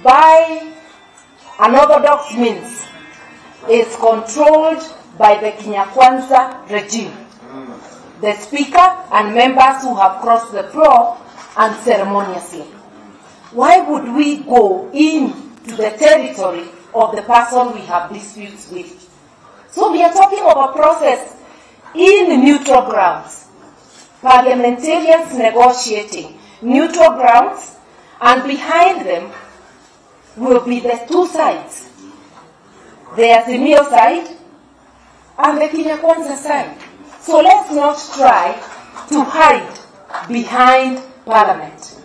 by unorthodox means is controlled by the Kenya Kwanza regime. The speaker and members who have crossed the floor unceremoniously. Why would we go into the territory of the person we have disputes with? So we are talking of a process in neutral grounds. Parliamentarians negotiating neutral grounds, and behind them will be the two sides. The SIO side and the Kenya Kwanza side. So let's not try to hide behind Parliament,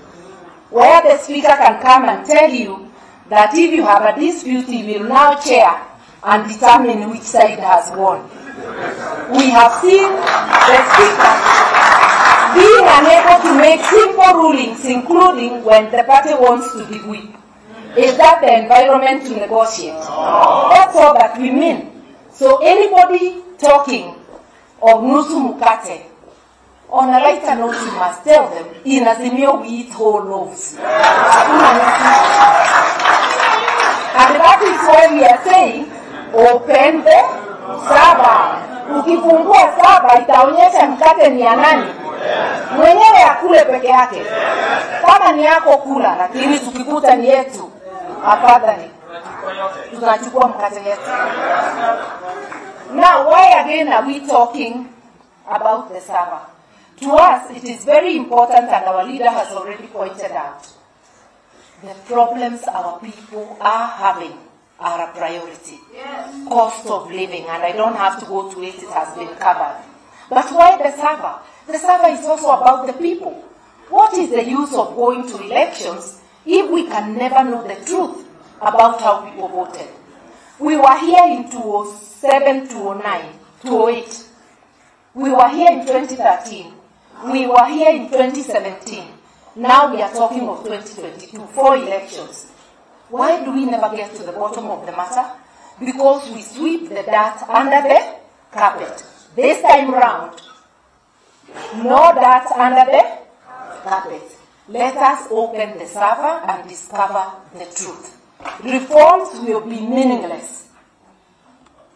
where the Speaker can come and tell you that if you have a dispute, he will now chair and determine which side has won. We have seen the Speaker being unable to make simple rulings, including when the party wants to be whip. Is that the environment to negotiate? That's all that we mean. So anybody talking of nusu mukate, on a lighter note, you must tell them, in Azimio we eat whole loaves. And that is why we are saying, open the saba. Ukifungua saba, itaonyesha mkate ni ya nani. Mwenyewe akule peke yake. Kama ni yako kula, lakini tukikuta ni yetu, afadhali tunachukua mkate yetu. Now, why again are we talking about the saba? To us, it is very important, and our leader has already pointed out, the problems our people are having are a priority. Yes. Cost of living, and I don't have to go to it, it has been covered. But why the saba? The saba is also about the people. What is the use of going to elections if we can never know the truth about how people voted? We were here in 2007, 2009, 2008. We were here in 2013. We were here in 2017. Now we are talking of 2022, 4 elections. Why do we never get to the bottom of the matter? Because we sweep the dirt under the carpet. This time round, no dirt under the carpet. Let us open the server and discover the truth. Reforms will be meaningless.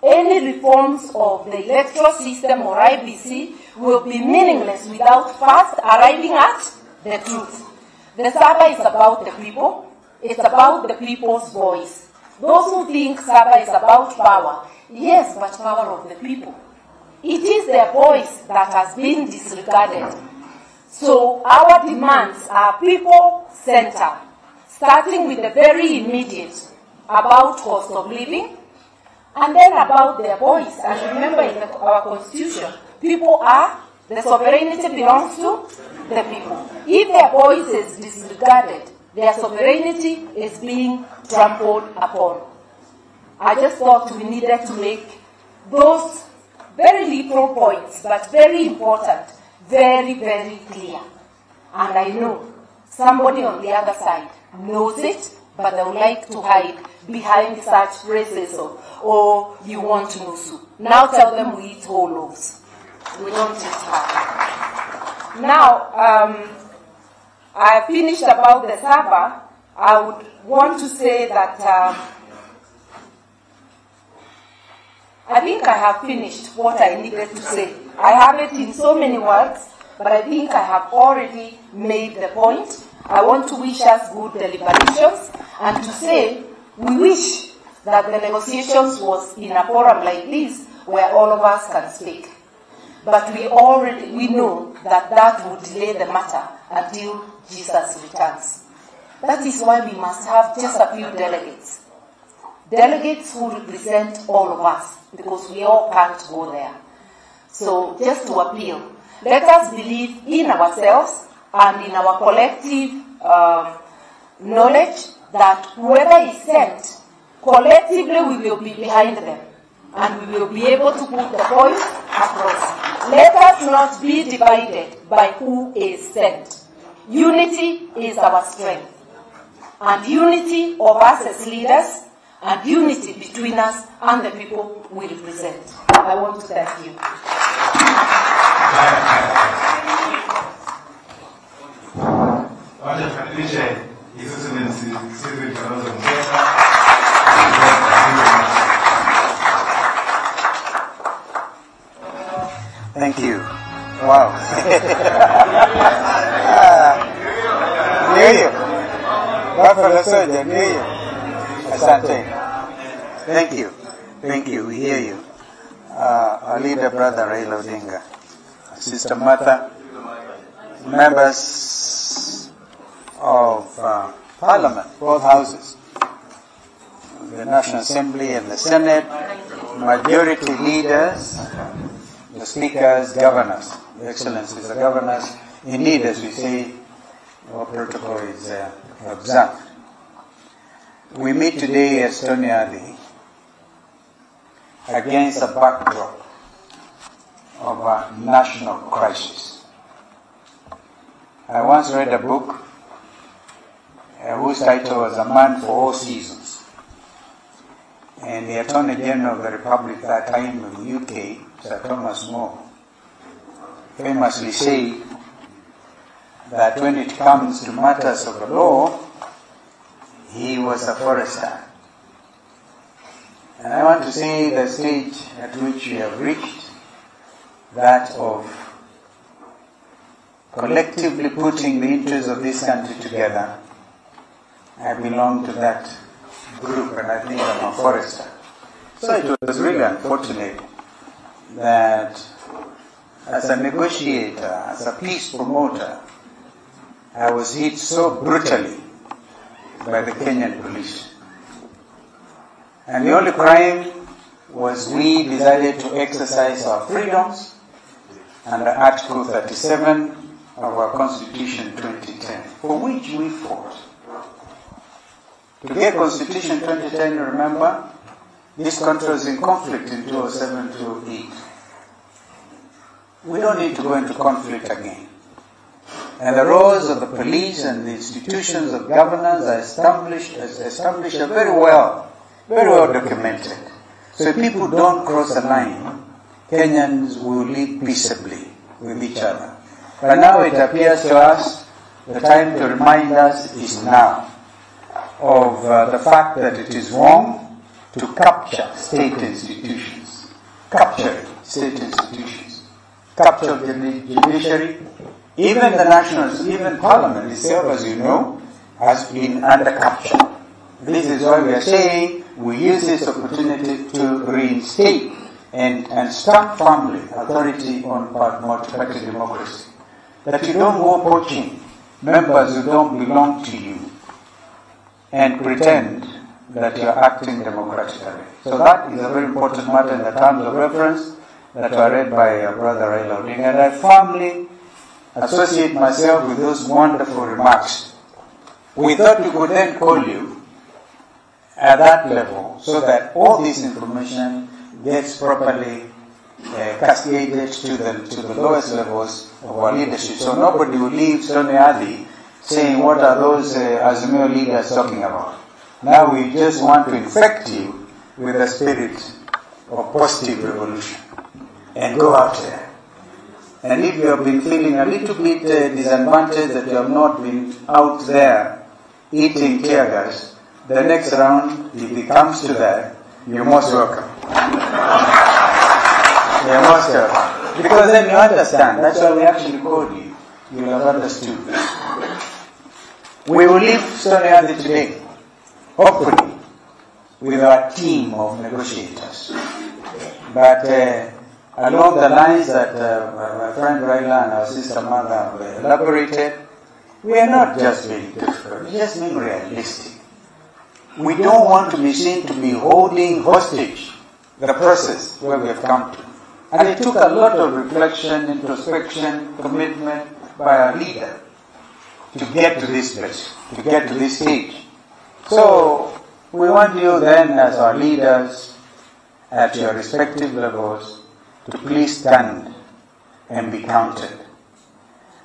Any reforms of the electoral system or IBC will be meaningless without first arriving at the truth. The Saba is about the people. It's about the people's voice. Those who think Saba is about power, yes, but power of the people. It is their voice that has been disregarded. So our demands are people-centered, starting with the very immediate about cost of living, and then about their voice. And remember, in our constitution, people are, the sovereignty belongs to the people. If their voice is disregarded, their sovereignty is being trampled upon. I just thought we needed to make those very little points, but very important, very, very clear. And I know somebody on the other side knows it, but they would like to hide behind such phrases of, oh, you want to know soup. Now tell them we eat whole loaves. We don't eat half. Now, I finished about the Saba. I would want to say that I think I have finished what I needed to say. I have it in so many words, but I think I have already made the point. I want to wish us good deliberations and to say we wish that the negotiations was in a forum like this where all of us can speak. But we know that that would delay the matter until Jesus returns. That is why we must have just a few delegates. Delegates who represent all of us, because we all can't go there. So just to appeal, let us believe in ourselves and in our collective knowledge that whoever is sent, collectively we will be behind them and we will be able to put the point across. Let us not be divided by who is sent. Unity is our strength. And unity of us as leaders and unity between us and the people we represent. I want to thank you. Wacha tukaribishe Thank you. Wow. New Year. Buffalo Soldier, New Year. Asante. Thank you. Thank you. We hear you. Our leader, Brother Raila Odinga, Sister Martha, members of Parliament, both houses, the National Assembly and the Senate, majority leaders, the speakers, governors, the excellencies, the governors. Indeed, as we say, our protocol is observed. We meet today at Stony Alley against a backdrop of a national crisis. I once read a book whose title was A Man for All Seasons. And the Attorney General of the Republic at that time in the UK, Sir Thomas More, famously said that when it comes to matters of the law, he was a forester. And I want to say the stage at which we have reached, that of collectively putting the interests of this country together. I belong to that group, and I think I'm a forester. So it was really unfortunate that as a negotiator, as a peace promoter, I was hit so brutally by the Kenyan police. And the only crime was we decided to exercise our freedoms under Article 37 of our Constitution 2010, for which we fought. To get Constitution 2010, remember, this country was in conflict in 2007-2008. We don't need to go into conflict again. And the roles of the police and the institutions of governance are established are very well documented. So if people don't cross the line, Kenyans will live peaceably with each other. But now it appears to us the time to remind us is now of the fact that it is wrong to capture state institutions, capture the judiciary. Even the nationals, even Parliament itself, as you know, has been under capture. This is why we are saying we use this opportunity to reinstate and stamp firmly authority on multi-party democracy. That you don't go poaching members who don't belong to you and pretend that you are acting democratically. So that is a very important matter in the terms of reference that were read by Brother Raila Odinga. And I firmly associate myself with those wonderful remarks. We thought we could then call you at that level so that all this information gets properly cascaded to the lowest levels of our leadership. So nobody will leave Stony Alley saying, what are those Azimio leaders talking about? Now we just want to infect you with a spirit of positive revolution and go out there. And if you have been feeling a little bit disadvantaged that you have not been out there eating tear gas, the next round, if it comes to that, you're most welcome. You're most welcome. Because then you understand. That's why we actually called you. You will have understood. We will leave Stony Alley today, hopefully, with our team of negotiators. But along the lines that my friend Raila and our sister Mother have elaborated, we are not just being difficult, we're just being realistic. We don't want to be seen to be holding hostage the process where we have come to. And it took a lot of reflection, introspection, commitment by our leader to get to this place, to get to this stage. So we want you then, as our leaders at your respective levels, to please stand and be counted.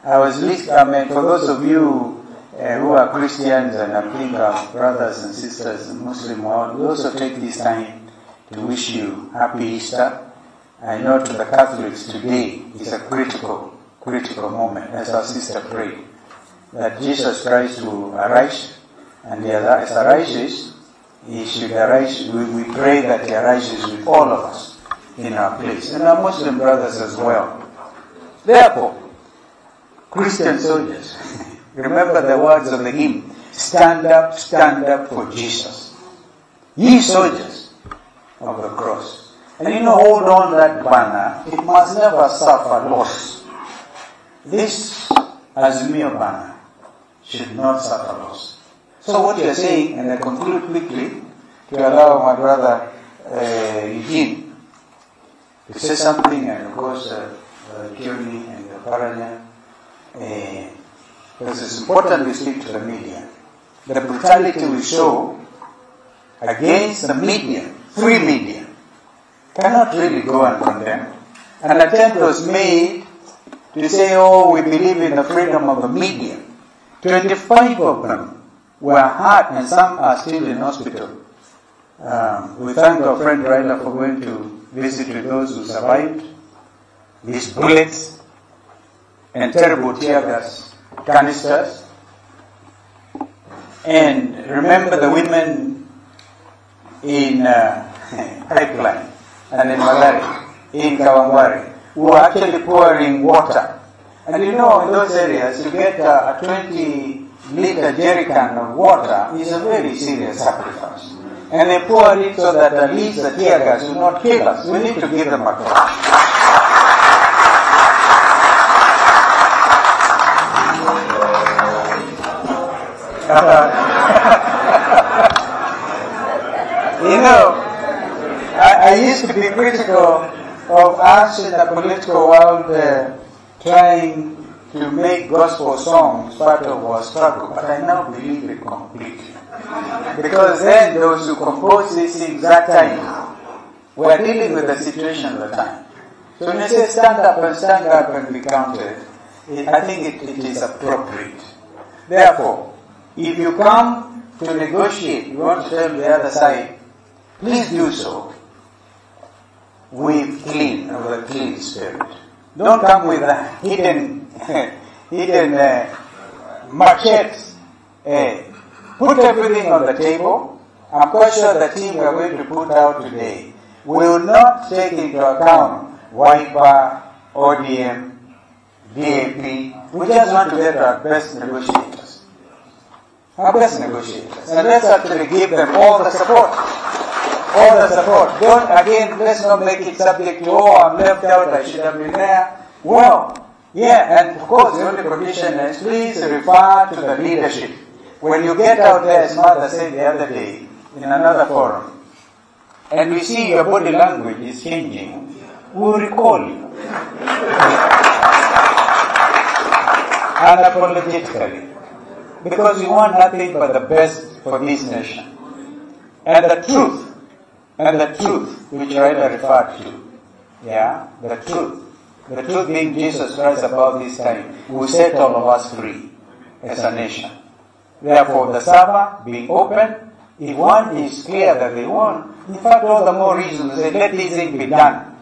For those of you who are Christians, and I think our brothers and sisters in Muslim world, we also take this time to wish you Happy Easter. I know to the Catholics today is a critical moment, as our sister prayed, that Jesus Christ will arise And as arises, he should arise, we pray that he arises with all of us in our place, and our Muslim brothers as well. Therefore, Christian soldiers, remember the words of the hymn, stand up for Jesus. Ye soldiers of the cross. And hold on that banner, it must never suffer loss. This Azimio banner should not suffer loss. So what you are saying, and I conclude quickly to allow my brother Eugene to say something, and of course Johnny and Paranya, because it's important we speak to the media. The brutality we show against the media, free media, cannot really go and condemn. An attempt was made to say, oh, we believe in the freedom of the media. 25 of them were hurt, and some are still in hospital. We thank our friend Raila for going to visit with those who survived these bullets and terrible tear gas canisters. And remember the women in Pipeline and in Malari, in Kawangware, who were actually pouring water. And in those areas, to get a 20-liter jerrycan of water is a very serious sacrifice. And they pour it so that at least the tear gas will not kill us. We need to give them a call. I used to be critical of us in the political world trying to make gospel songs part of our struggle, but I now believe it completely. Because then those who compose these things that time were dealing with the situation at the time. So when you say stand up and be counted, I think it is appropriate. Therefore, if you come to negotiate, you want to tell the other side, please do so with a clean spirit. Don't come with hidden machetes. Put everything on the table. I'm quite sure the team we are going to put out today will not take into account Wiper, ODM, DAP. We just want to get our best negotiators. And let's actually give them all the support. Let's not make it subject to, I'm left out, I should have been there. Well, yeah, and of course the only condition is please refer to the leadership. When you get out there, as Mother said the other day, in another forum, and we see your body language is changing, we'll recall you. Unapologetically. Because we want nothing but the best for this nation. And the truth which Raila referred to, the truth being Jesus Christ about this time, will set all of us free as a nation. Therefore, the server being open, if one is clear that they want, in fact, all the more reason to say, let this thing be done.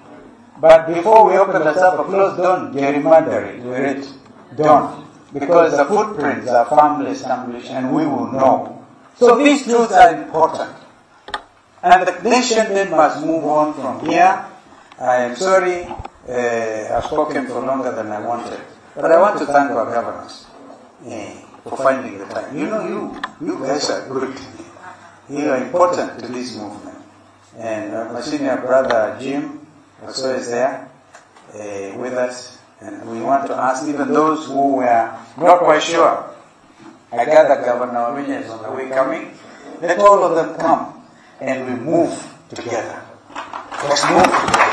But before we open the server, close, don't gerrymander it, don't. Because the footprints are firmly established and we will know. So these truths are important. And the nation then must move on from here. I am sorry, I've spoken for longer than I wanted. But I want to thank our governors for finding the time. You guys are good. You are important to this movement. And my senior brother Jim also is there with us. And we want to ask even those who were not quite sure. I gather Governor Odinga is on the way coming. Let all of them come and we move together. Let's move together.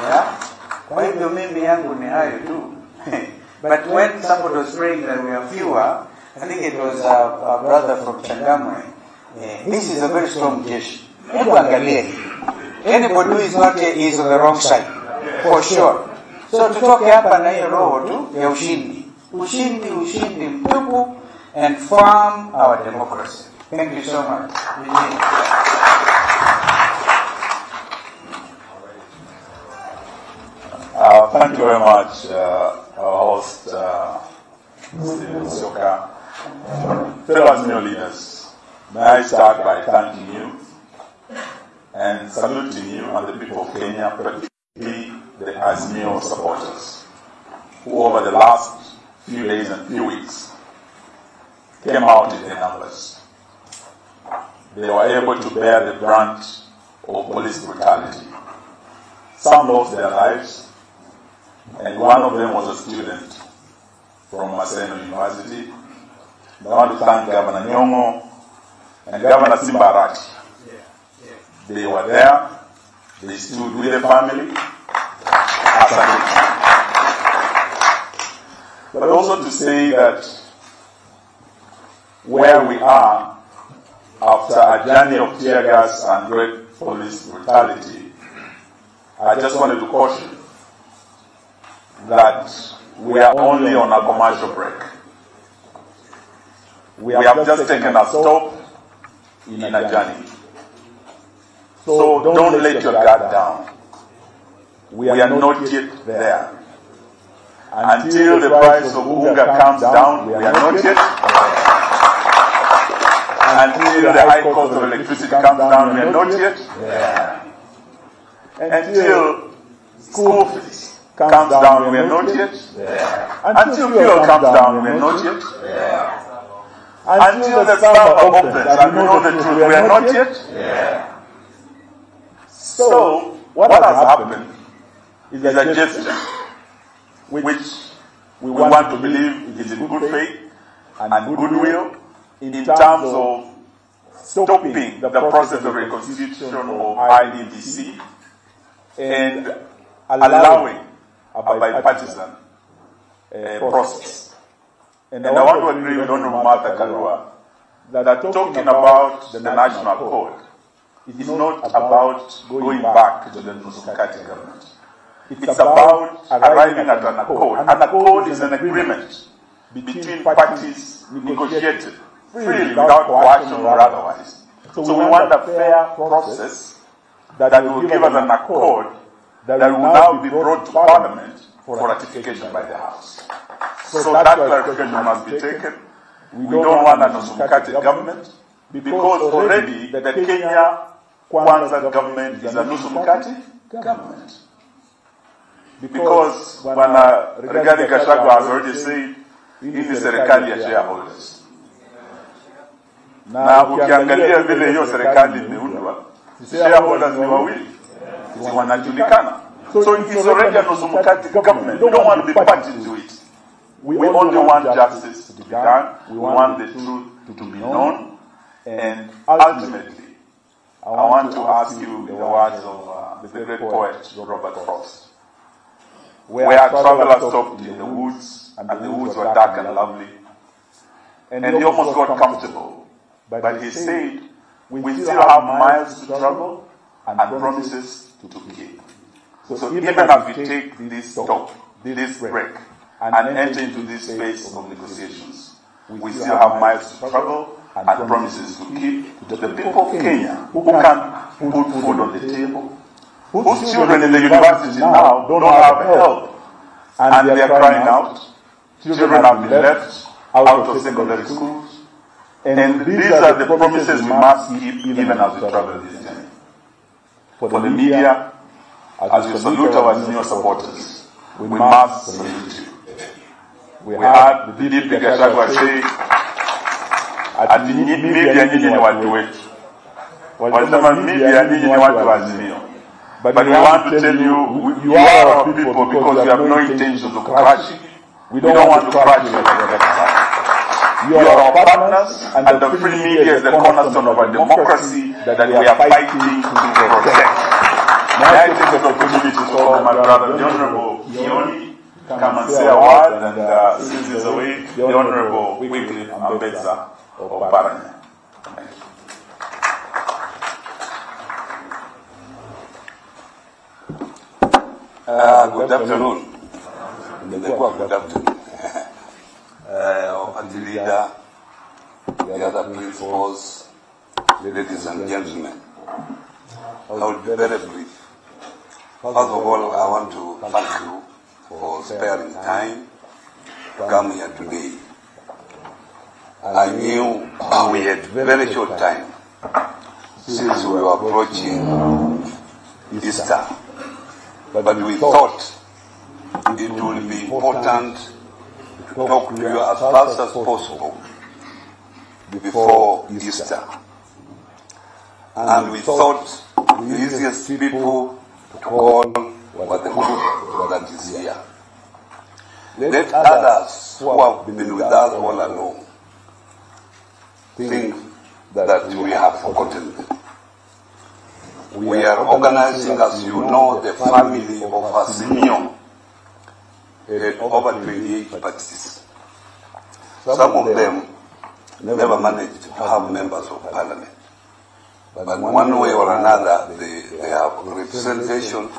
Yeah? Kwa hivyo mimi yangu ni hayo tu. But when somebody was praying that we are fewer, I think it was our brother from Changamwe. This is a very strong jeshi. Anybody who is not here is on the wrong side, for sure. So tutoke hapa na hiyo roho tu ya ushindi. Ushindi mtupu, and farm our democracy. Thank you so much. Thank you very much, our host, Mr. Soka. fellow senior leaders, may I start by thanking you and saluting you and the people of Kenya, particularly the SIO supporters, who over the last few days and few weeks came out in their numbers. They were able to bear the brunt of police brutality. Some lost their lives, and one of them was a student from Maseno University. I want to thank Governor Nyong'o and Governor Simbarati. They were there, they stood with the family as a group. But also to say that where we are after a journey of tear gas and great police brutality, I just wanted to caution that we are only on a commercial break. We have just taken a stop in a journey. So don't let your guard down. We are not yet there. Until the price of Odinga comes down, we are not yet. Until the high cost of electricity comes down, we are not yet. Until school fees comes down, we are not yet. Until fuel comes down, we are not yet. Until the summer opens and we know the truth, we are not yet. So, what has happened is a gesture which we want to believe it is in good faith and goodwill in terms of stopping the process of reconstitution of IEBC and allowing a bipartisan process. And I want to agree with Honorable Martha Karua that talking about the national code is not about going back to the Nusukati government. It's about arriving at an accord. An accord is an agreement between parties negotiated freely without coercion or otherwise. So we want a fair process that will give us an accord that will now be brought to Parliament for ratification by the House. So that clarification must be taken. We don't want a Nusukati government because already the Kenya Kwanza government is a Nusukati government. Because when Rigathi Gachagua has already said, hii ni serikali ya shareholders. Na ukiangalia vile hiyo serikali imeundwa, shareholders ni wawili, si wanajulikana. So it's already a Nusukati government. We don't want to be part into it. We only want justice to be done. We want the truth to be known. And ultimately, I want to ask you the words of the great poet Robert Frost. Where travelers stopped in the woods, and the woods were dark and lovely. And he almost got comfortable. But he said, we still have miles to travel and promises to keep. So even as we take this stop, this break, and enter into this phase of negotiations, we still have miles to travel and promises to keep to the people of Kenya who can put food on the table, whose children in the university now don't have help, and they are crying out. Children have been left out of secondary schools, and these are the promises we must keep even as we travel this journey. For the media, as we salute our senior supporters, we must salute you. We heard the Deputy Gachagua say, ati media nyinyi ni watu wetu. Walisema media nyinyi ni watu wa Azimio. But we want to tell you, you are our people because we have no intentions of crushing. We don't want to crush you. You are our partners, and the free media is the cornerstone of our democracy that we are fighting to protect. May I take this opportunity to call my brother, the Honorable Kioni, come and say a word, and since he's away, the Honorable Wycliffe Ambetsa of Paranya. Thank you. Good afternoon. Good afternoon. Our party leader, the other principals, ladies and gentlemen. I will be very brief. First of all, I want to thank you for sparing time to come here today. I knew we had very short time since we were approaching Easter. But we thought it would be important to talk to you as fast as possible before Easter. And we thought the easiest people to call were the group that is here. Let others who have been with us all along think that we have forgotten them. We are organizing, as you know, the family of SIO had over 28 parties. Some of them never managed to have members of parliament. But one way or another, they have representation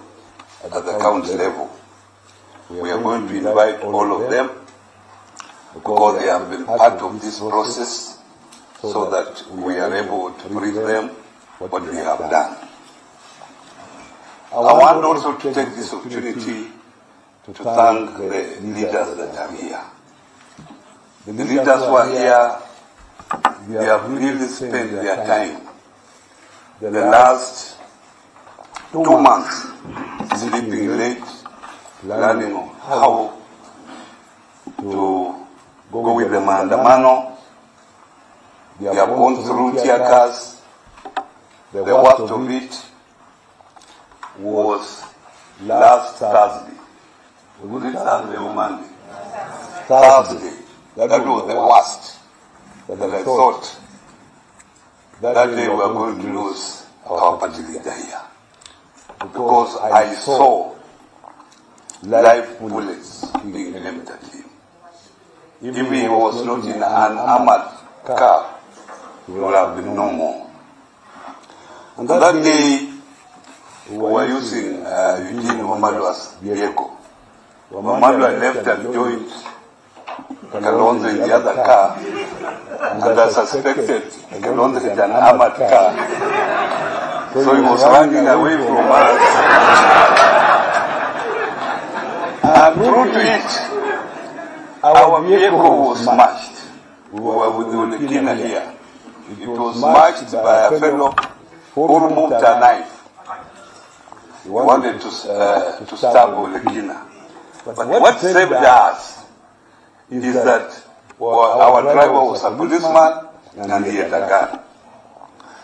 at the county level. We are going to invite all of them because they have been part of this process so that we are able to brief them what we have done. I want also to take this opportunity to thank the leaders that are here. The leaders who are here, they have really spent their time the last 2 months sleeping late, learning how to go with the mandamano. They have gone through tear gas. The worst of it was last Thursday. Was it Thursday or Monday? Thursday. That was the worst. That I thought that day we were going to lose our party leader here. Because I saw live bullets being aimed at him. If he was not in an armored car, he would have been no more. And that day, we were using Eugene Omalua's YAKO. Omalua left and joined Kalonzo in the other car, and I suspected Kalonzo had an armored car. So he was running away from us. And true to it, our vehicle was smashed. We were with Odinga here. It was smashed by a fellow who removed a knife. He wanted to stab Odinga. But what saved us is that our driver was a policeman and he had a gun.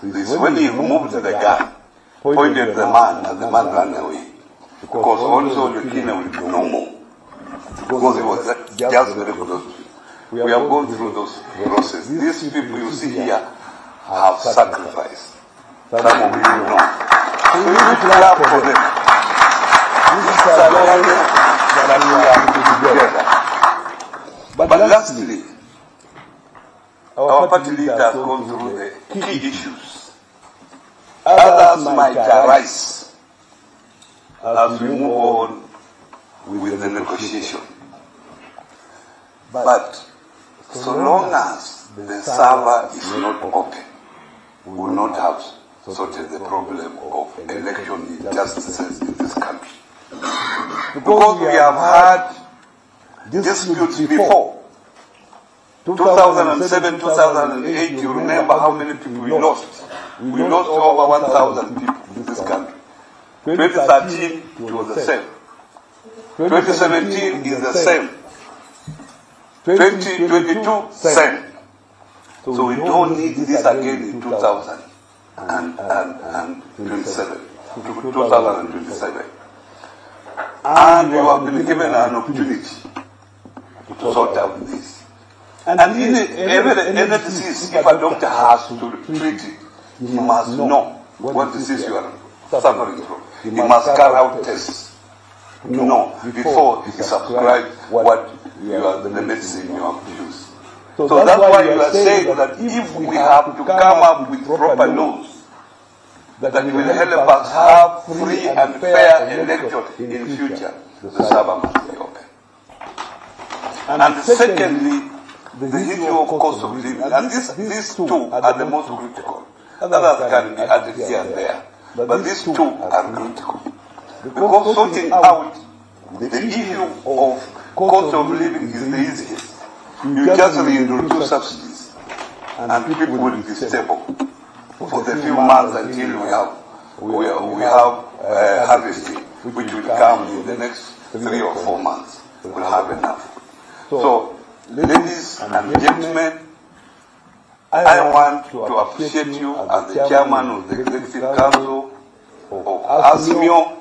This when he removed the gun, pointed at the man, and the man ran away. Because also Odinga will be no more. Because he was just very close. We have gone through those processes. These people you see here have sacrificed. Some of you know. So we need to clap for them. This is a journey that we are together. But lastly, our party leader has gone through the key issues. Others might arise as we move on with the negotiation. But so long as the server is not open, we will not have sorted the problem of election injustices in this country. Because we have had disputes before. 2007, 2008, you remember how many people we lost. We lost over 1,000 people in this country. 2013, it was the same. 2017 is the same. 2022, same. So we don't need this again in 2027. And we have been given an opportunity to sort out this. And in any disease, if a doctor has to treat it, he must know what disease you are suffering from. He must carry out tests to know before he subscribes what the medicine you have to use. So that's why you are saying that if we have to come up with proper laws that will help us have free and fair election in future, the server must be open. And secondly, the issue of cost of living. And these two are the most critical. Others can be added here and there. But these two are critical. Because sorting out the issue of cost of living is the easiest. You just reintroduce subsidies and people will be stable for the few months until we have harvesting, which will come in the next 3 or 4 months. We'll have enough. So, ladies and gentlemen, I want to appreciate you as the chairman of the Executive Council of SIO,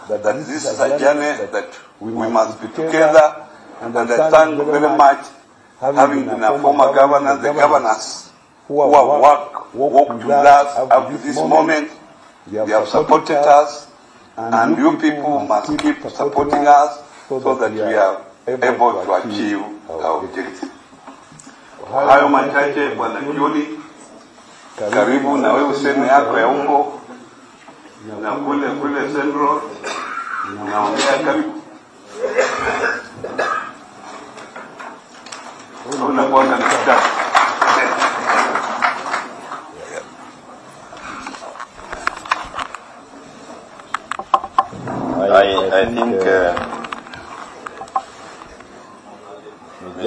that this is a journey that we must be together, and I thank you very much, having been a former governor, the governors who have worked with us up to this moment. They have supported us, and you people must keep supporting us so that we are able to achieve our objective. Hayo machache, Bwana Kioni, karibu na wewe useme yako ya huko na kule Central, naongea karibu. Unakuwa na mstari. I think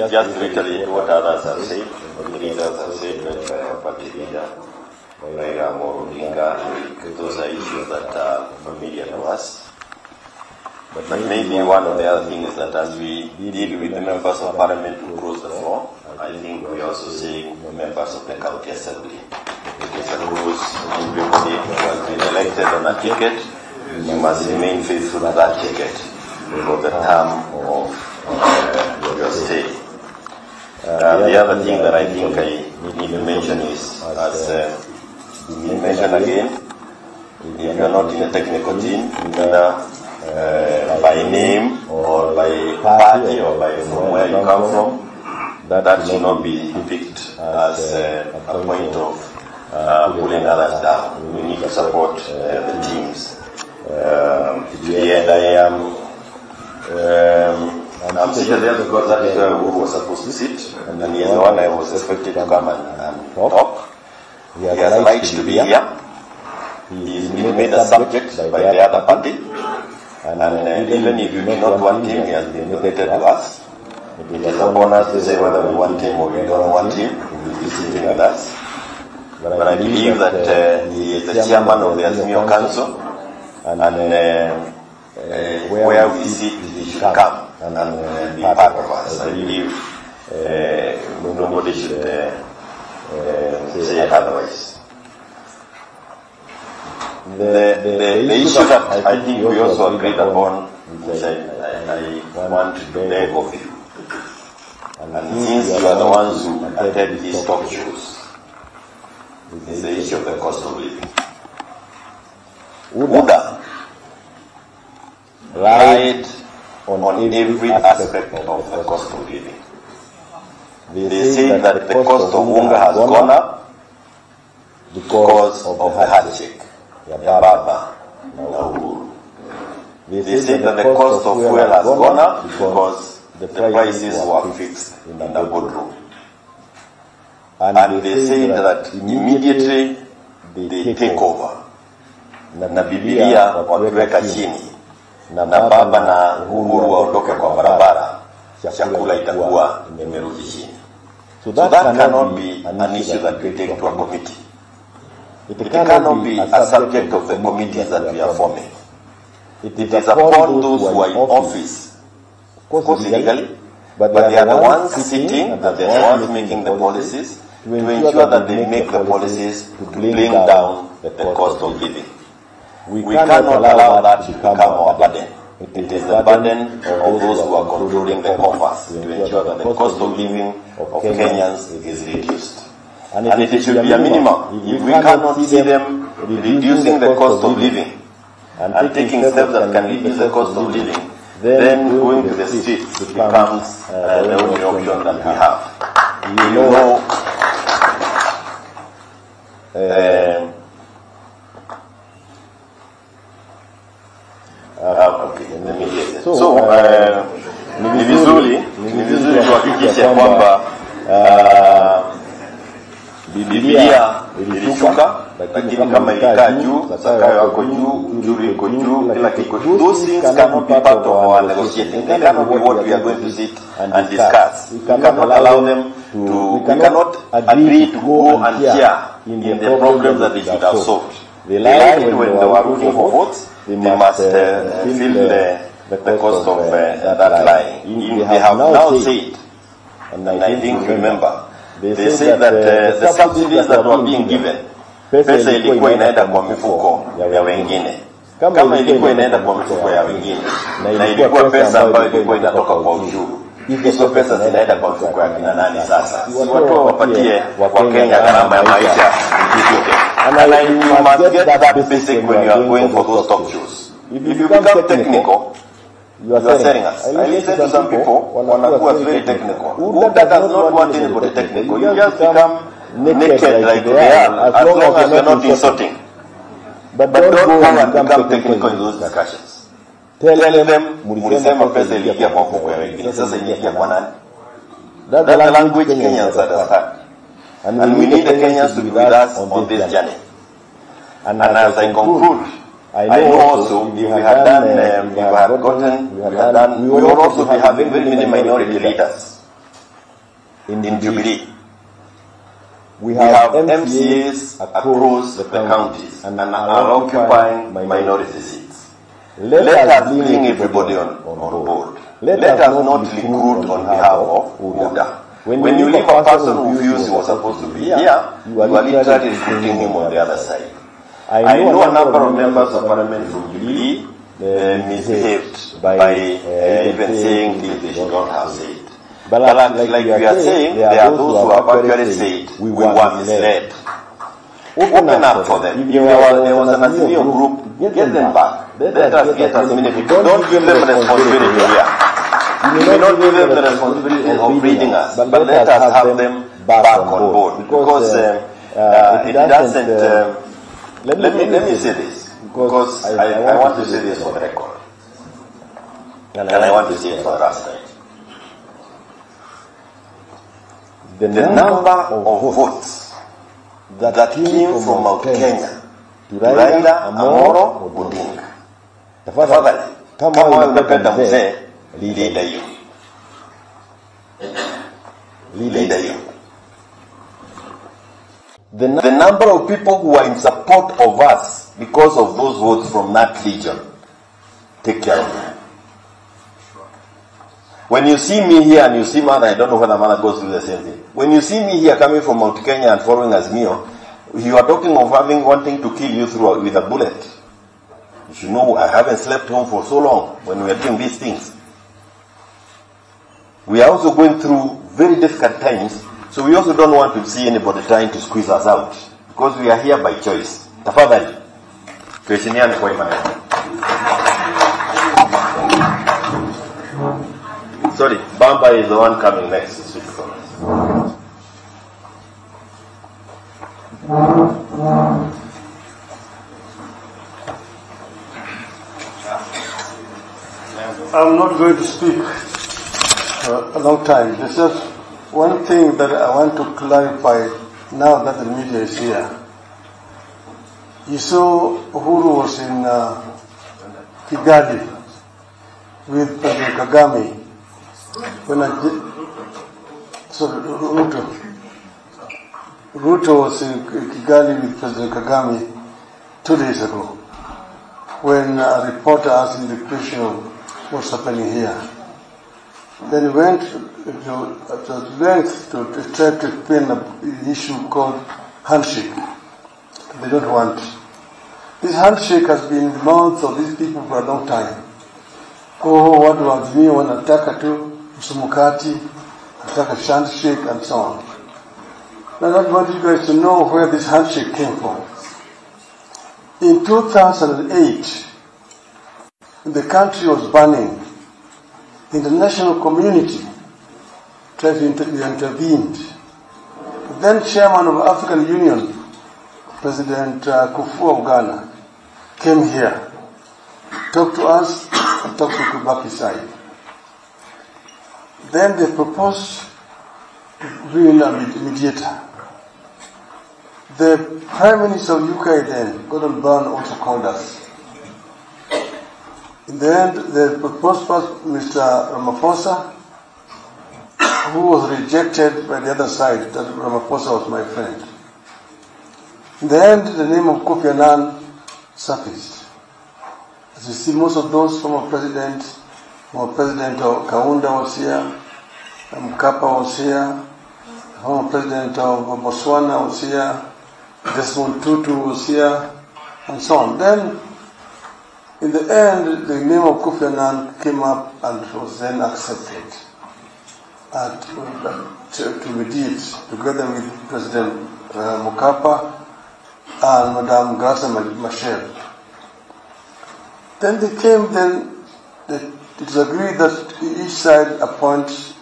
just reiterate what others have said, what the leaders have said, like party leader, Raila, Odinga. Those are issues that are familiar to us. But maybe one of the other things is that as we deal with the members of parliament who cross the floor, I think we are also seeing the members of the county assembly. Because everybody who has been elected on a ticket, you must remain faithful to that ticket for the term of your stay. The other thing that I think I need to mention is, as we mentioned again, if you are not in a technical team, either by name or by party or by from where you come from, that should not be picked as a point of pulling others down. We need to support the teams. I'm sitting there because that is where we were supposed to sit, and he is the one I was expected to come and talk. He has a right to be here. He is made a subject by the other party, and even if you do not want him, he has been nominated to us. It is upon us to say whether we want him or we don't want him. He will be sitting with us. But I believe that he is the chairman of the SERIKALI Council, and where we sit, he should come and be part of us. I believe nobody should say otherwise. The issue that I think we also agreed upon, which I want to beg of you, and since you are the ones who attend these talk shows, is the issue of the cost of living. UDA ride on every aspect of the cost of living. They say that the cost of unga has gone up because of the handshake, Baba, Uhuru. They say that the cost of fuel has gone up because the prices were fixed in the boardroom. And they say that immediately they take over. Na Biblia wakiweka chini, na Baba na Uhuru waondoke kwa barabara, chakula itakuwa imerudi chini. So that cannot be an issue that we take to a committee. It cannot be a subject of the committees that we are forming. It is upon those who are in office, of course legally, but they are the ones sitting and they are the ones making the policies to ensure that they make the policies to bring down the cost of living. We cannot allow that to become our burden. It is the burden of those who are controlling the coffers to ensure that the cost of living of Kenyans is reduced. And it should be a minimum. If we cannot see them reducing the cost of living and taking steps that can reduce the cost of living, then going to the streets becomes the only option that we have. You know, ni vizuri tuhakikishe kwamba Biblia ilishuka, lakini kama ilikaa juu, Zakayo yako juu, Ujuri iko juu, kila kiko juu. Those things cannot be part of our negotiating. They cannot be what we are going to sit and discuss. We cannot allow them we cannot agree to go and share in the problems that they should have solved. They lied when they were looking for votes. They must feel the cost of that lying. They have now said, and I think remember, they said that the subsidies that were being given, pesa ilikuwa inaenda kwa mifuko ya wengine. Kama ilikuwa inaenda kwa mifuko ya wengine, na ilikuwa pesa ambayo ilikuwa inatoka kwa ushuru. Hizo pesa zinaenda kwa mfuko ya kina nani sasa? Si watu wapatie Wakenya gharama ya maisha. And you must get that basic when you are going for those talk shows. If you become technical, you are selling us. I listen to some people who are very technical. Who does not want anybody technical? You just become naked like they are, as long as you are not insulting. But don't go and become technical in those discussions. Tell them, mulisema pesa ilikia kwa mfuko ya wengine. Sasa ilikia kwa nani? That's the language Kenyans understand. And we need the Kenyans to be with us on this journey. And as I conclude, I know also if we had done, we would also be having very many minority leaders in Jubilee. We have MCAs across the counties and are occupying minority seats. Let us bring everybody on board. Let us not recruit on behalf of Uda. When you leave a person who feels he was supposed to be here, you are literally recruiting him on the other side. I know a number of members of parliament from Jubilee misbehaved by even saying things they should not have said. But like we are saying, there are those who have actually said we were misled. Open up for them. If there was an SEO group, get them back. Let us get as many people. Don't give them the responsibility here. You may not give them the responsibility of reading us, but let us have them back on board. Because it doesn't... Let me say this, because I want to say this for the record. And I want to say it for the last time. The number of votes that came from Mount Kenya to Raila, Amoro, Odinga. Tafadhali, kama unapenda mzee, leader you. Leader you. The number of people who are in support of us because of those votes from that region, take care of them. When you see me here and you see Mana, I don't know whether Mana goes through the same thing. When you see me here coming from Mount Kenya and following as Mio, you are talking of wanting to kill you with a bullet. You should know I haven't slept home for so long when we are doing these things. We are also going through very difficult times, so we also don't want to see anybody trying to squeeze us out, because we are here by choice. Tafadhali, tuheshimiane kwa imani. Sorry, Bamba is the one coming next to speak for us. I'm not going to speak a long time. There's just one thing that I want to clarify now that the media is here. You saw Uhuru was in Kigali with President Kagame. Ruto was in Kigali with President Kagame 2 days ago, when a reporter asked him the question of what's happening here. Then he went to length to try to explain an issue called handshake. They don't want. This handshake has been in the mouths of these people for a long time. Oh, what do I mean when nataka tu msumukati, nataka handshake and so on. Now I want you guys to know where this handshake came from. In 2008, the country was burning. The international community tried to intervene. The then chairman of the African Union, President Kufu of Ghana, came here, talked to us, and talked to Kibaki side. Then they proposed to bring in a mediator. The Prime Minister of UK then, Gordon Brown, also called us. In the end, the proposed Mr. Ramaphosa, who who was rejected by the other side, that Ramaphosa was my friend. In the end, the name of Kofi Annan surfaced. As you see, most of those former President of Kaunda was here, Mkapa was here, former President of Botswana was here, Desmond Tutu was here, and so on. Then, in the end, the name of Kofi Annan came up and was then accepted to mediate together with President Mkapa and Madame Graça Machel. Then it was agreed that each side appoints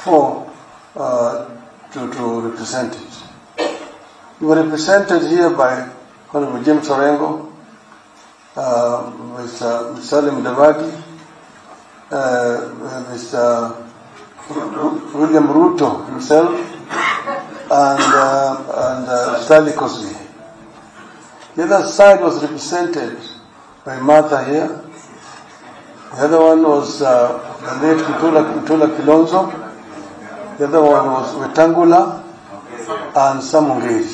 four to represent it. We were represented here by Honorable James Orengo, Mr. Salim Davadi, Mr. William Ruto himself, and Stanley Cosby. The other side was represented by Martha here. The other one was the late Kutula Kilonzo. The other one was Wetangula and Samungeri.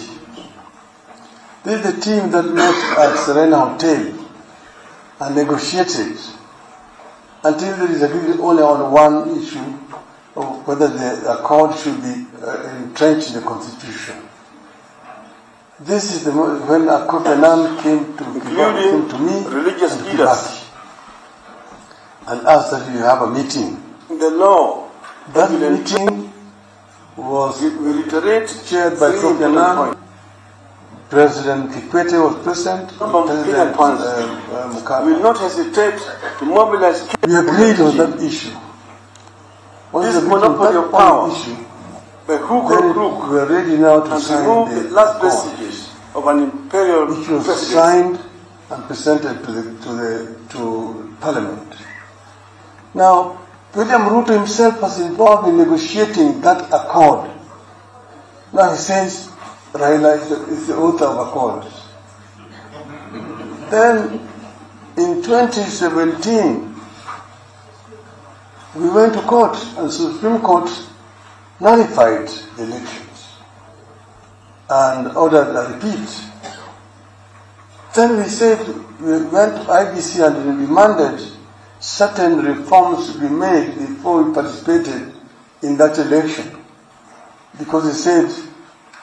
This is the team that met at Serena Hotel and negotiated until there is agreed only on one issue of whether the accord should be entrenched in the Constitution. This is when Kofi Annan came to me religious and leaders and asked that we have a meeting. The law That meeting was chaired by Kofi Annan. President Kikwete was present. President will not hesitate to mobilize. We agreed on that issue. This monopoly of power by hook or crook, we are ready now to and sign remove the last accord, vestiges of an imperial which was president. signed and presented to Parliament. Now, William Ruto himself was involved in negotiating that accord. Now he says Raila is the author of accords. Then, in 2017, we went to court, and the Supreme Court nullified the elections and ordered a repeat. Then we said, we went to IBC and we demanded certain reforms to be made before we participated in that election. Because he said,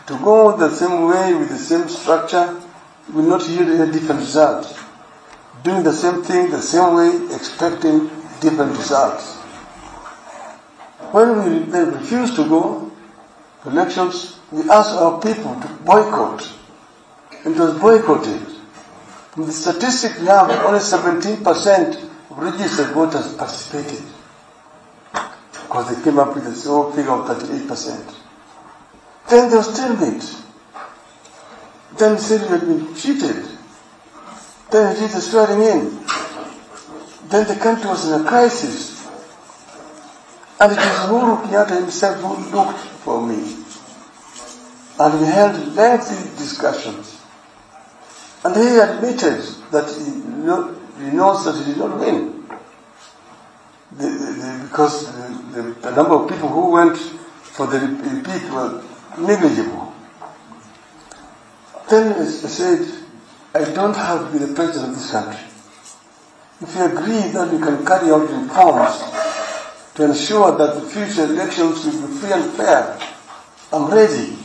to go the same way with the same structure will not yield any different result. Doing the same thing the same way, expecting different results. When we then refused to go to elections, we asked our people to boycott. It was boycotted. In the statistics we have, only 17% of registered voters participated. Because they came up with a small figure of 38%. Then there was stalemate. Then they said we had been cheated. Then we did the swearing in. Then the country was in a crisis. And it was Uhuru Kenyatta himself who looked for me. And we held lengthy discussions. And he admitted that he knows that he did not win. Because the number of people who went for the repeat were negligible. Then I said, I don't have to be the president of this country. If you agree that we can carry out reforms to ensure that the future elections will be free and fair, I'm ready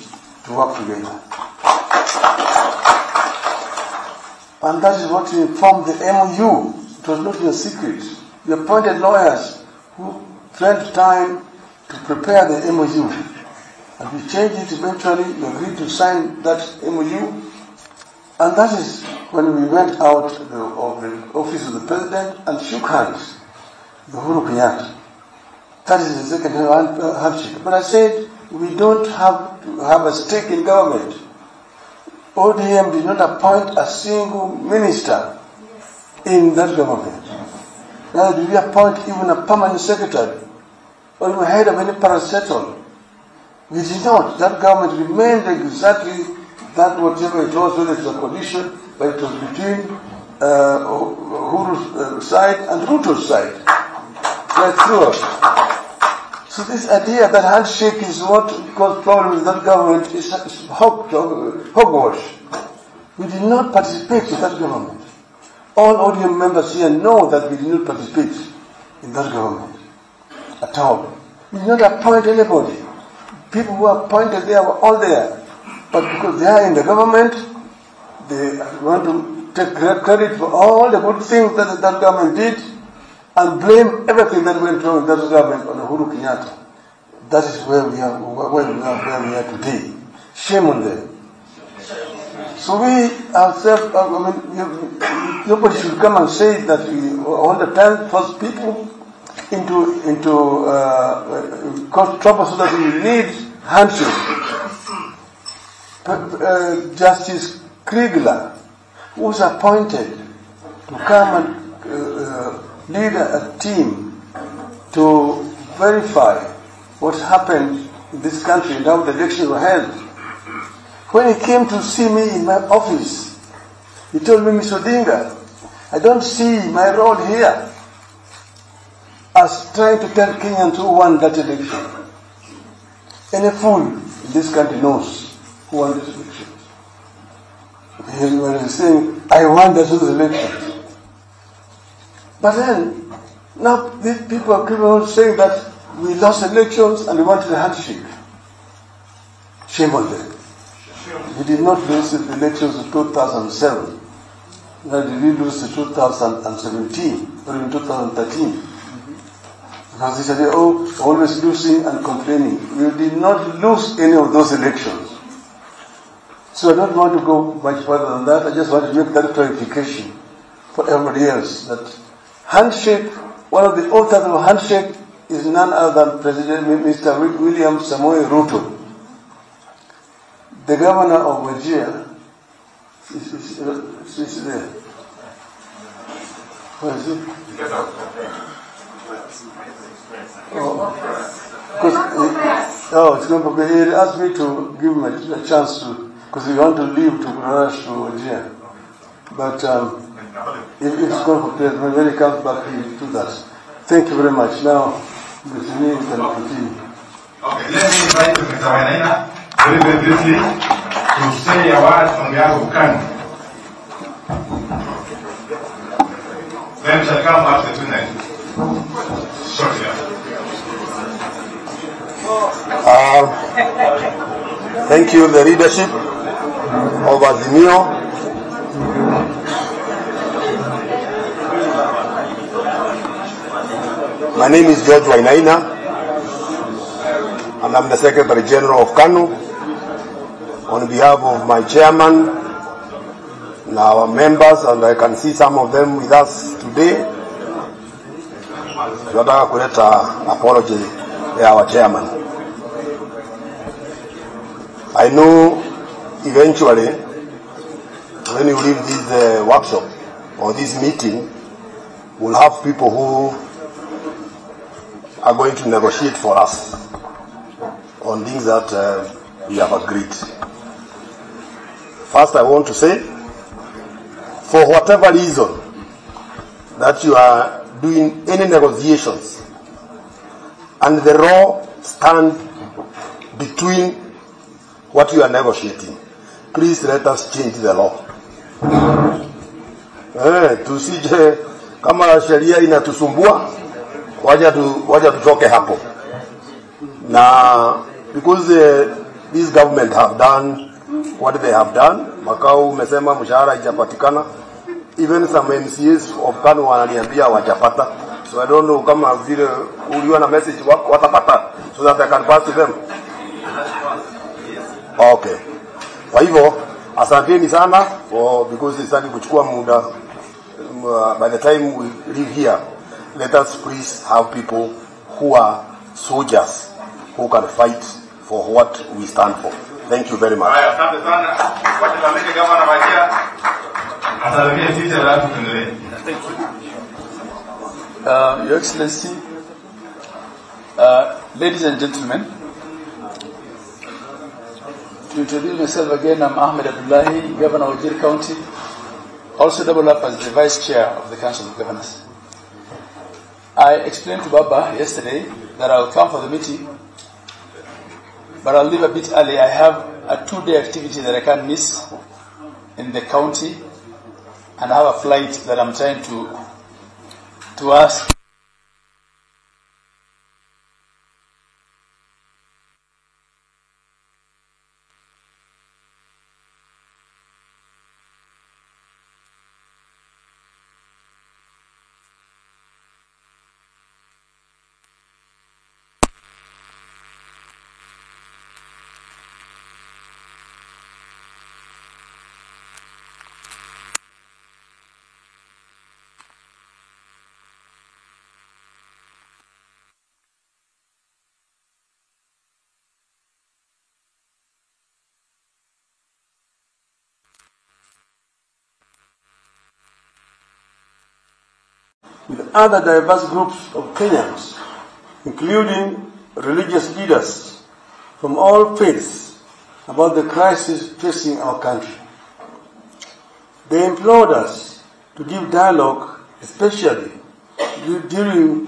to work together. And that is what we informed the MOU. It was not a secret. We appointed lawyers who spent time to prepare the MOU. And we changed it eventually. We agreed to sign that MOU. And that is when we went out of the office of the president and shook hands with Uhuru Kenyatta. That is the second handshake. But I said, we don't have to have a stake in government. ODM did not appoint a single minister in that government. Neither did we appoint even a permanent secretary or even head of any parastatal. We did not. That government remained exactly that whatever it was, whether it was a coalition, but it was between Uhuru's side and Ruto's side, right throughout. So this idea that handshake is what caused problems in that government is hogwash. We did not participate in that government. All audio members here know that we did not participate in that government at all. We did not appoint anybody. People who were appointed there were all there. But because they are in the government, they want to take credit for all the good things that that government did and blame everything that went wrong in that government on Uhuru Kenyatta. That is where we are, where we are today. Shame on them. So we ourselves, nobody should come and say that we all the time force people into cause trouble so that we need handshake. Justice Kriegler, who was appointed to come and lead a team to verify what happened in this country and how the elections were held. When he came to see me in my office, he told me, Mr. Odinga, I don't see my role here as trying to tell Kenyans who won that election. Any fool in this country knows who won this election. He was saying, I won those elections. But then, now these people are keeping on saying that we lost elections and we wanted a handshake. Shame on them. We did not lose the elections in 2007. Nor did we lose in 2017 or in 2013. Because they said, oh, always losing and complaining. We did not lose any of those elections. So I don't want to go much further than that. I just want to make that clarification for everybody else. That handshake, one of the authors of handshake is none other than President Mr. William Samoei Ruto. The governor of Nigeria is there. Where is he? It's not because he asked me to give him a chance to, because we want to leave to rush to Nigeria. But if it's complicated, when he comes back, he will do that. Thank you very much. Now, Mr. Name can continue. Okay, let me invite Mr. Wainaina very, very briefly to say a word on behalf of KANU. Then we shall come back to the tonight. Shortly. Thank you, the leadership of SIO. My name is George Wainaina, and I'm the Secretary General of KANU. On behalf of my chairman and our members, and I can see some of them with us today, we want to create an apology to our chairman. I know eventually, when you leave this workshop or this meeting, we'll have people who are going to negotiate for us on things that we have agreed. First, I want to say, for whatever reason that you are doing any negotiations and the law stand between what you are negotiating, please let us change the law. Tusije kama sheria inatusumbua, waja tutoke hapo. Na because this government have done what they have done, makao umesema mshahara haijapatikana. Even some MCAs of KANU wananiambia hawajapata. So I don't know kama vile uliona message watapata so that I can pass to them. Okay. Kwa hivyo asanteni sana because it's starting kuchukua muda. By the time we leave here, let us please have people who are soldiers who can fight for what we stand for. Thank you very much. Your Excellency, ladies and gentlemen, to introduce myself again, I'm Ahmed Abdullahi, Governor of Wajir County, also double up as the Vice Chair of the Council of Governors. I explained to Baba yesterday that I'll come for the meeting, but I'll leave a bit early. I have a 2-day activity that I can't miss in the county, and I have a flight that I'm trying to ask. with other diverse groups of Kenyans, including religious leaders from all faiths, about the crisis facing our country. They implored us to give dialogue, especially during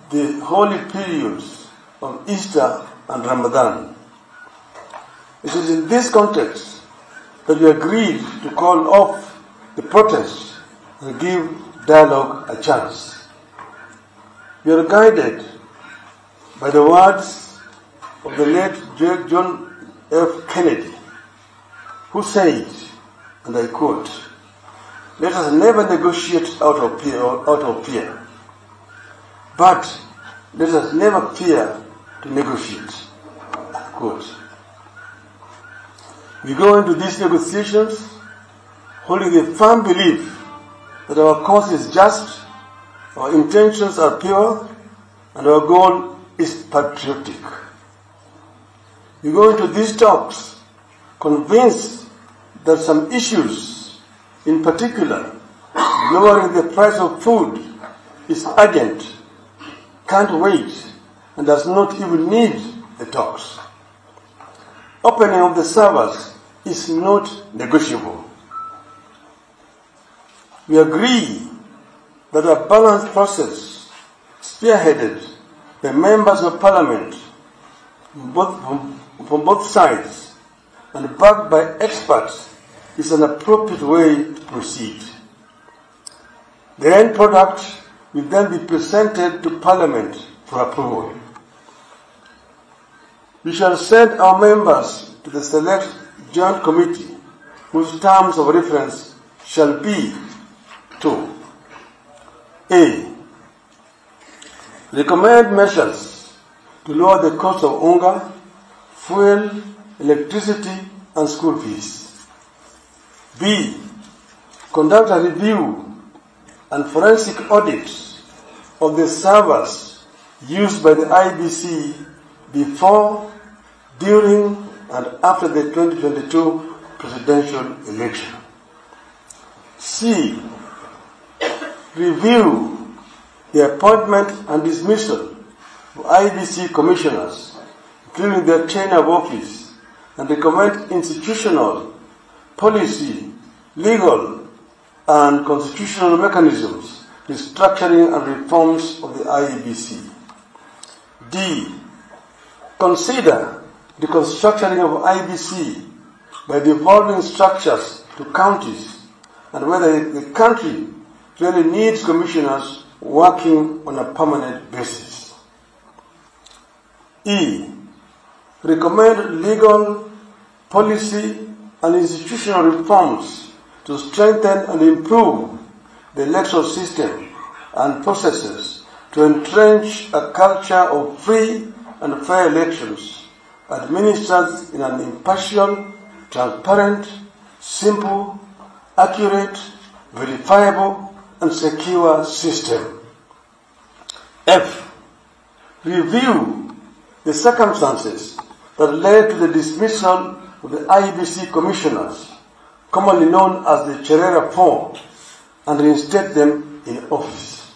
the holy periods of Easter and Ramadan. It is in this context that we agreed to call off the protest and give dialogue a chance. We are guided by the words of the late John F. Kennedy, who said, and I quote, "Let us never negotiate out of fear, but let us never fear to negotiate." Quote. We go into these negotiations holding a firm belief that our cause is just, our intentions are pure, and our goal is patriotic. We go into these talks convinced that some issues, in particular lowering the price of food, is urgent, can't wait, and does not even need the talks. Opening of the servers is not negotiable. We agree that a balanced process, spearheaded by members of parliament from both sides and backed by experts, is an appropriate way to proceed. The end product will then be presented to parliament for approval. We shall send our members to the select joint committee, whose terms of reference shall be to A. Recommend measures to lower the cost of unga, fuel, electricity, and school fees. B. Conduct a review and forensic audit of the servers used by the IBC before, during, and after the 2022 presidential election. C. Review the appointment and dismissal of IBC commissioners, including their tenure of office, and recommend institutional, policy, legal, and constitutional mechanisms, restructuring and reforms of the IEBC. D. Consider the reconstructing of IBC by devolving structures to counties, and whether the country really needs commissioners working on a permanent basis. E. Recommend legal, policy, and institutional reforms to strengthen and improve the electoral system and processes to entrench a culture of free and fair elections administered in an impartial, transparent, simple, accurate, verifiable, and secure system. F. Review the circumstances that led to the dismissal of the IBC commissioners, commonly known as the Cherera Four, and reinstate them in office.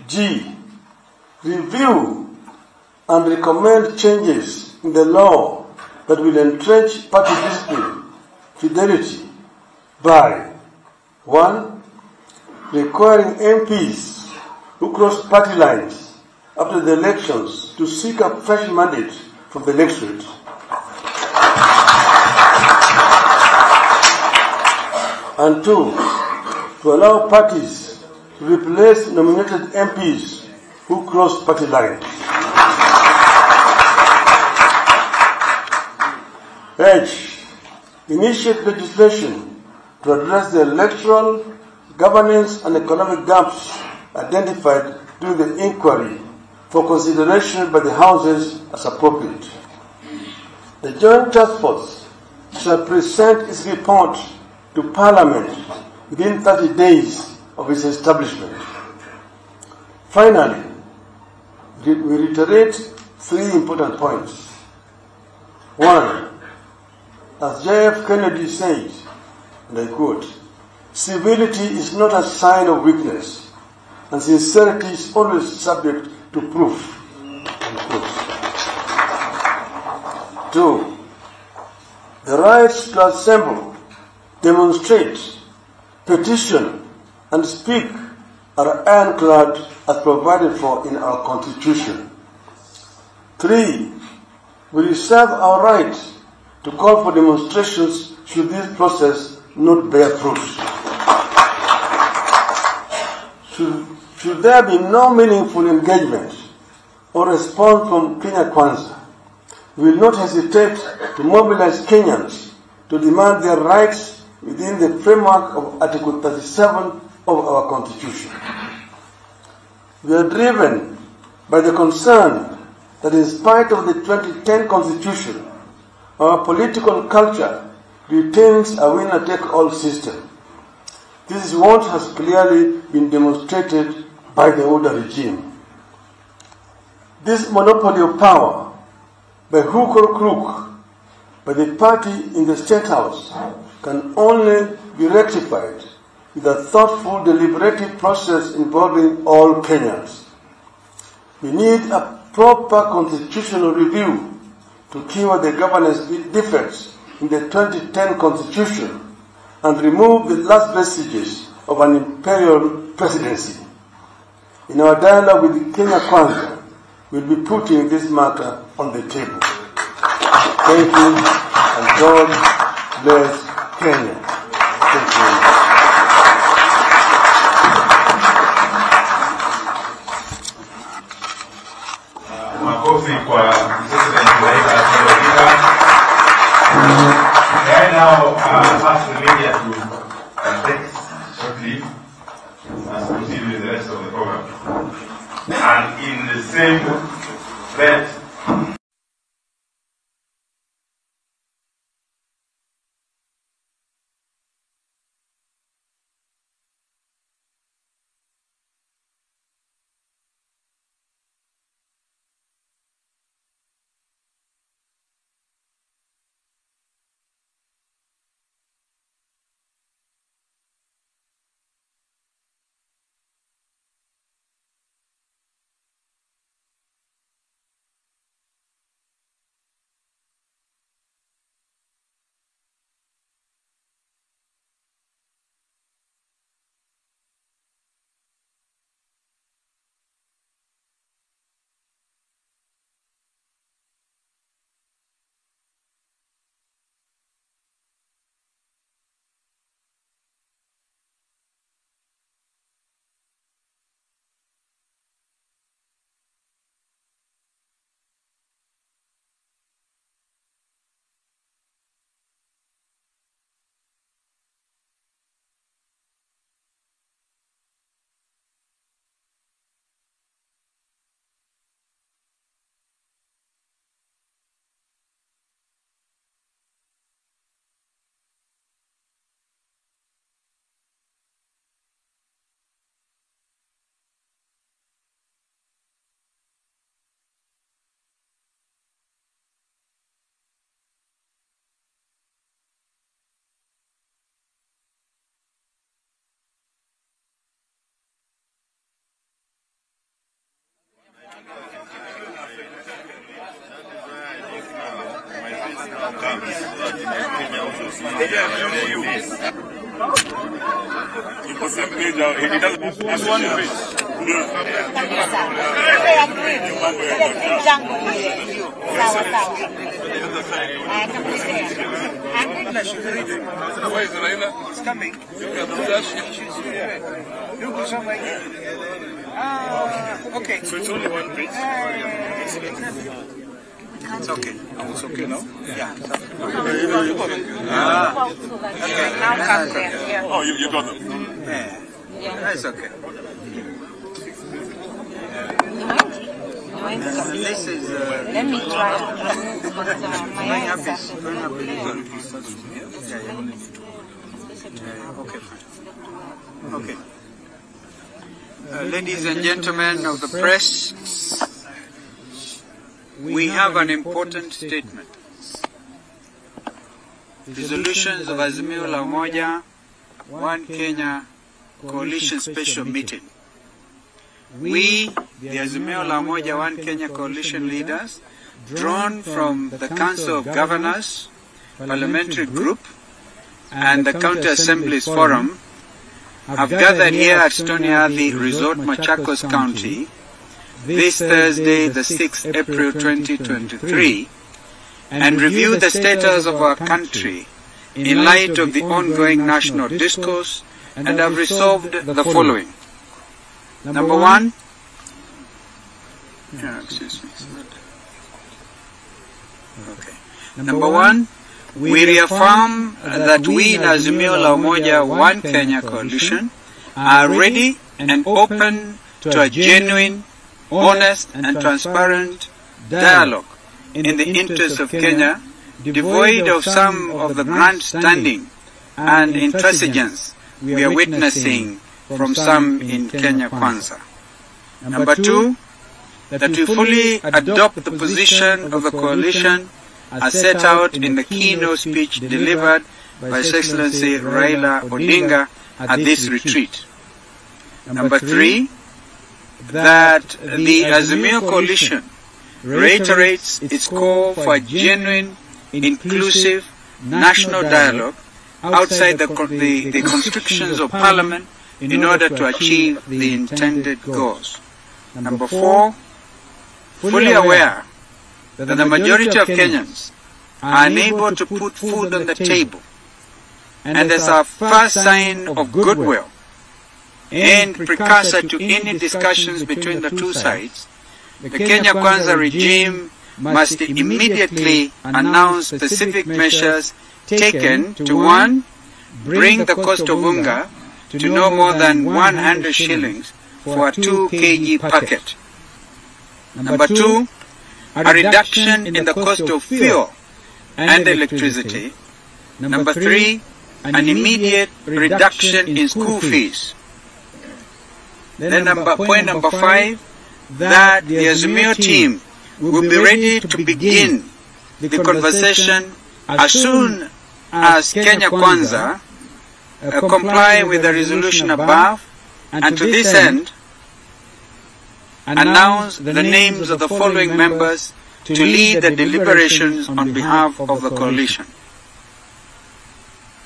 G. Review and recommend changes in the law that will entrench party discipline, fidelity, by 1. Requiring MPs who cross party lines after the elections to seek a fresh mandate from the electorate. And 2, to allow parties to replace nominated MPs who cross party lines. H, initiate legislation to address the electoral, governance and economic gaps identified during the inquiry for consideration by the Houses as appropriate. The Joint Task Force shall present its report to Parliament within 30 days of its establishment. Finally, we reiterate 3 important points. 1, as J.F. Kennedy said, and I quote, "Civility is not a sign of weakness, and sincerity is always subject to proof." Unquote. 2, the rights to assemble, demonstrate, petition, and speak are ironclad as provided for in our Constitution. 3, we reserve our right to call for demonstrations should this process not bear fruit. Should there be no meaningful engagement or response from Kenya Kwanza, we will not hesitate to mobilize Kenyans to demand their rights within the framework of Article 37 of our Constitution. We are driven by the concern that in spite of the 2010 Constitution, our political culture retains a winner-take-all system. This is what has clearly been demonstrated by the older regime. This monopoly of power, by hook or crook, by the party in the State House, can only be rectified with a thoughtful, deliberative process involving all Kenyans. We need a proper constitutional review to cure the governance defects in the 2010 Constitution and remove the last vestiges of an imperial presidency. In our dialogue with Kenya Kwanza, we'll be putting this matter on the table. Thank you, and God bless Kenya. Thank you. Makofi kwa President Raila. Right now, ask the media to take shortly as proceed with the rest of the program. And in the same breath, He doesn't Where is Raila? It's coming. Okay. So it's only one page? It's okay. Oh, it's okay now? Yeah. Okay, now come there. Yeah. Oh, you got them? Yeah. That's okay. This is... Let me try. My eyes are Okay, fine. Okay. Ladies and gentlemen of the press, we have an important statement. Resolutions of Azimio la Umoja, One Kenya Coalition Special Meeting. We, the Azimio la Umoja, One Kenya Coalition leaders, drawn from the Council of Governors, Parliamentary Group, and the County Assemblies Forum, have gathered here at Stony Ardhi Resort, Machakos County, this Thursday, the 6th April 2023, and review the status of our country in light of the ongoing national discourse, and have resolved the following. Number one, Number one, we reaffirm that we in Azimio la Umoja One Kenya Coalition are ready and open to a genuine, honest and transparent dialogue in the interest of Kenya, devoid of some of the grandstanding and intransigence we are witnessing from some in Kenya Kwanza. Number two, that we fully adopt the position of the coalition as set out in the keynote speech delivered by His Excellency Raila Odinga at this retreat. Number three, that the Azimio coalition reiterates its call for a genuine, inclusive, national dialogue outside the constrictions of Parliament in order to achieve the intended goals. Number four, fully aware that the majority of Kenyans are unable to put food on the table, and as a first sign of goodwill and precursor to any discussions between the two sides, the Kenya Kwanza regime must immediately announce specific measures taken to, one, bring the cost of unga to no more than 100 shillings for a 2 kg packet. Number two, a reduction in the cost of fuel and electricity. Number three, an immediate reduction in school fees. Then point number five, that the Azimio team will be ready to begin the conversation as soon as Kenya Kwanza comply with the resolution above, and to this end, announce the names of the following members to lead the deliberations on behalf of the coalition.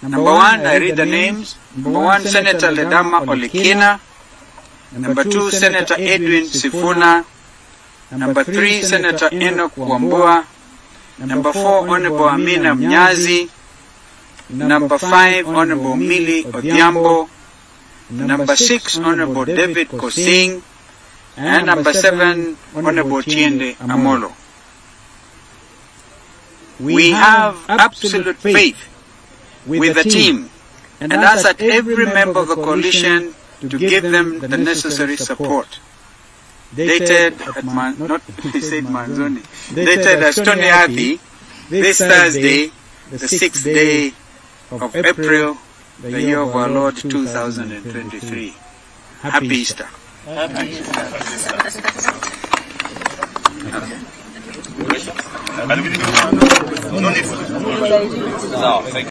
Number one, I read the names. Number one, Senator Ledama Olekina. Number two, Senator Edwin Sifuna. Number three, Senator Enoch Wambua. Number four, Honorable Amina Mnyazi. Number five, Honorable Mili Odhiambo. Number six, Honorable David Kosing. And number seven, Honorable Tiende Amolo. We have absolute faith with the team and ask that every member of the coalition to give them the necessary support. Dated at dated at Stony Ardhi, this Thursday, the 6th day of April, the year of our Lord 2023. Happy Easter. No, thank you.